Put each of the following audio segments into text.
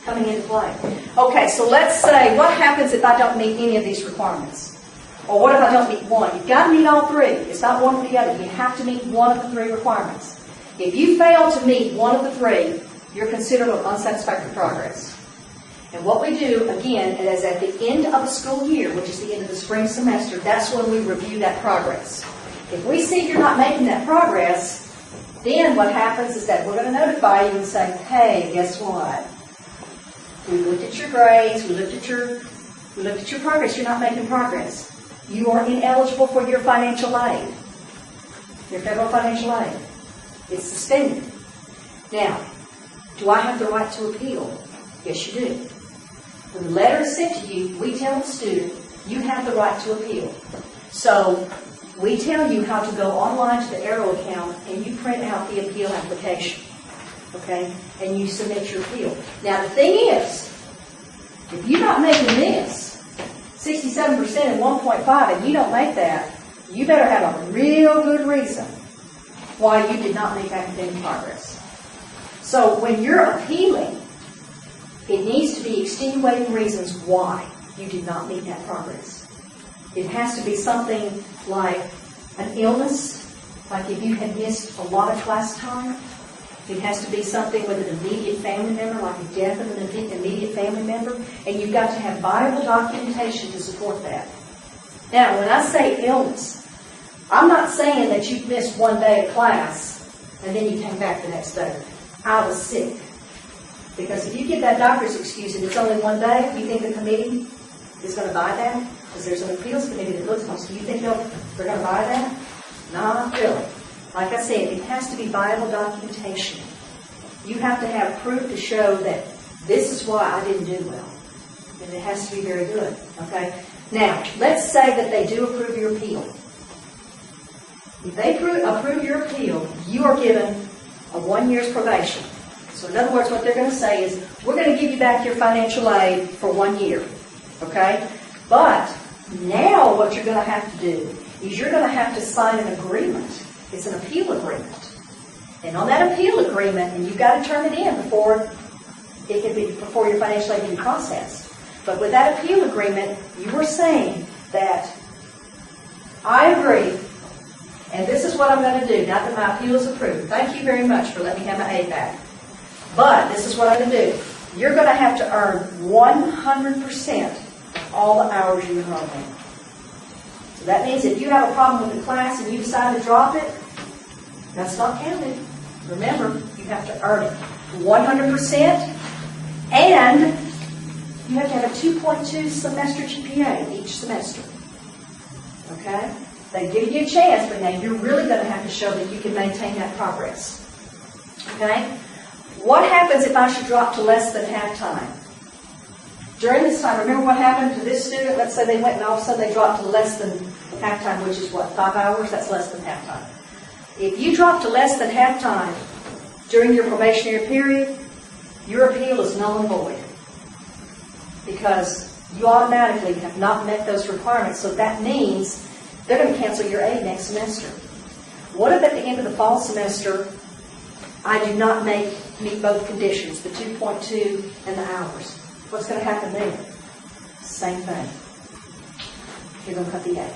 coming into play. Okay, so let's say, what happens if I don't meet any of these requirements? Or what if I don't meet one? You've got to meet all three. It's not one or the other. You have to meet one of the three requirements. If you fail to meet one of the three, you're considered unsatisfactory progress. And what we do, again, is at the end of the school year, which is the end of the spring semester, that's when we review that progress. If we see you're not making that progress, then what happens is that we're going to notify you and say, hey, guess what? We looked at your grades, we looked at your progress, you're not making progress. You are ineligible for your financial aid, your federal financial aid. It's suspended. Now, do I have the right to appeal? Yes, you do. When the letter is sent to you, we tell the student, you have the right to appeal. So, we tell you how to go online to the Arrow account and you print out the appeal application. Okay? And you submit your appeal. Now, the thing is, if you're not making this, 67% and 1.5, and you don't make that, you better have a real good reason why you did not make academic progress. So when you're appealing, it needs to be extenuating reasons why you did not meet that progress. It has to be something like an illness, like if you had missed a lot of class time. It has to be something with an immediate family member, like a death of an immediate family member, and you've got to have viable documentation to support that. Now, when I say illness, I'm not saying that you missed one day of class and then you came back the next day. I was sick. Because if you give that doctor's excuse and it's only one day, you think the committee is going to buy that? Because there's an appeals committee that looks at it. So you think they're going to buy that? No, not really. Like I said, it has to be viable documentation. You have to have proof to show that this is why I didn't do well. And it has to be very good. Okay? Now, let's say that they do approve your appeal. If they approve your appeal, you are given a 1 year's probation. So in other words, what they're going to say is, we're going to give you back your financial aid for 1 year. Okay? But now what you're going to have to do is you're going to have to sign an agreement. It's an appeal agreement. And on that appeal agreement, and you've got to turn it in before your financial aid can be processed. But with that appeal agreement, you were saying that I agree, and this is what I'm going to do. Not that my appeal is approved. Thank you very much for letting me have my aid back. But this is what I'm going to do. You're going to have to earn 100% of all the hours you enroll in. So that means if you have a problem with the class and you decide to drop it, that's not counted. Remember, you have to earn it 100%, and you have to have a 2.2 semester GPA each semester. Okay? They give you a chance, but now you're really going to have to show that you can maintain that progress. Okay? What happens if I should drop to less than half-time? During this time, remember what happened to this student? Let's say they went and all of a sudden they dropped to less than half-time, which is what, 5 hours? That's less than half-time. If you drop to less than half-time during your probationary period, your appeal is null and void because you automatically have not met those requirements. So that means they're going to cancel your aid next semester. What if at the end of the fall semester, I do not meet both conditions, the 2.2 and the hours? What's going to happen then? Same thing. You're going to cut the aid.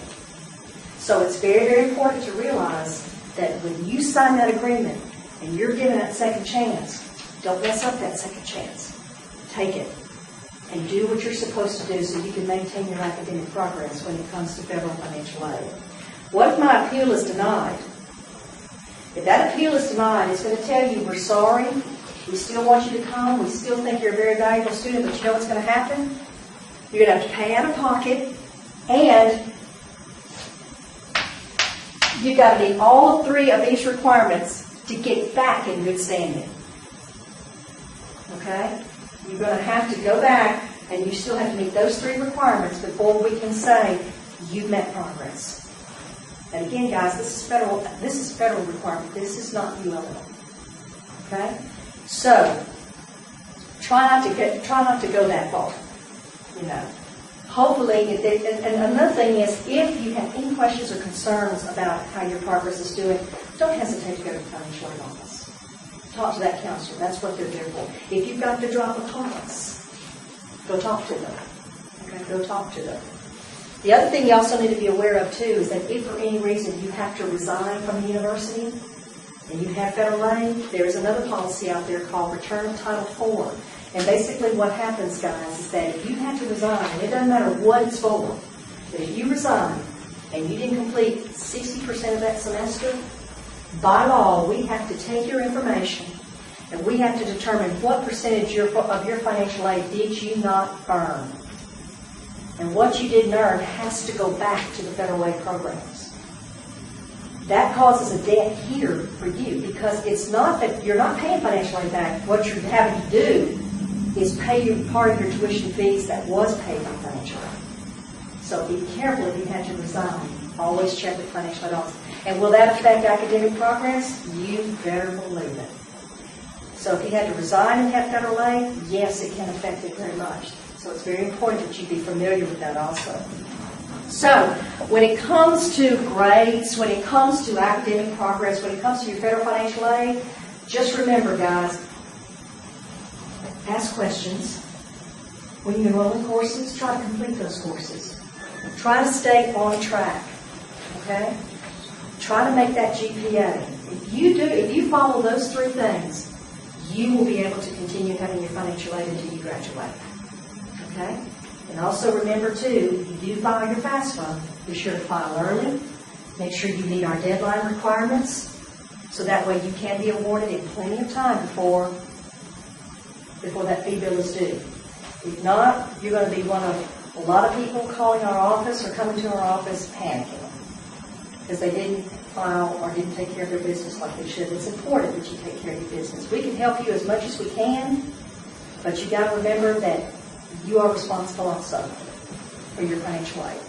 So it's very, very important to realize that when you sign that agreement and you're given that second chance, don't mess up that second chance. Take it and do what you're supposed to do so you can maintain your academic progress when it comes to federal financial aid. What if my appeal is denied? If that appeal is denied, it's going to tell you, we're sorry, we still want you to come, we still think you're a very valuable student, but you know what's going to happen? You're going to have to pay out of pocket, and you've got to meet all 3 of these requirements to get back in good standing. Okay? You're going to have to go back, and you still have to meet those 3 requirements before we can say you've met progress. And again, guys, this is federal requirement. This is not ULL. Okay? So, try not to go that far. You know. Hopefully, and another thing is, if you have any questions or concerns about how your progress is doing, don't hesitate to go to the financial aid office. talk to that counselor. That's what they're there for. If you've got to drop a class, go talk to them. Okay, go talk to them. The other thing you also need to be aware of, too, is that if for any reason you have to resign from the university and you have federal aid, there is another policy out there called Return of Title IV. And basically what happens, guys, is that if you have to resign, and it doesn't matter what it's for, but if you resign and you didn't complete 60% of that semester, by law, we have to take your information and we have to determine what percentage of your financial aid did you not earn. And what you didn't earn has to go back to the federal aid programs. That causes a debt here for you because it's not that you're not paying financial aid back. What you're having to do is pay part of your tuition fees that was paid by financial aid. So be careful if you had to resign. Always check with financial aid office. And will that affect academic progress? You better believe it. So if you had to resign and have federal aid, yes, it can affect it very much. So it's very important that you be familiar with that also. So when it comes to grades, when it comes to academic progress, when it comes to your federal financial aid, just remember, guys, ask questions. When you enroll in courses, try to complete those courses. Try to stay on track. Okay? Try to make that GPA. If you follow those three things, you will be able to continue having your financial aid until you graduate. Okay? And also remember, too, if you do file your FAFSA, be sure to file early. Make sure you meet our deadline requirements, so that way you can be awarded in plenty of time before that fee bill is due. If not, you're going to be one of a lot of people calling our office or coming to our office panicking because they didn't file or didn't take care of their business like they should. It's important that you take care of your business. We can help you as much as we can, but you got to remember that you are responsible also for your financial aid.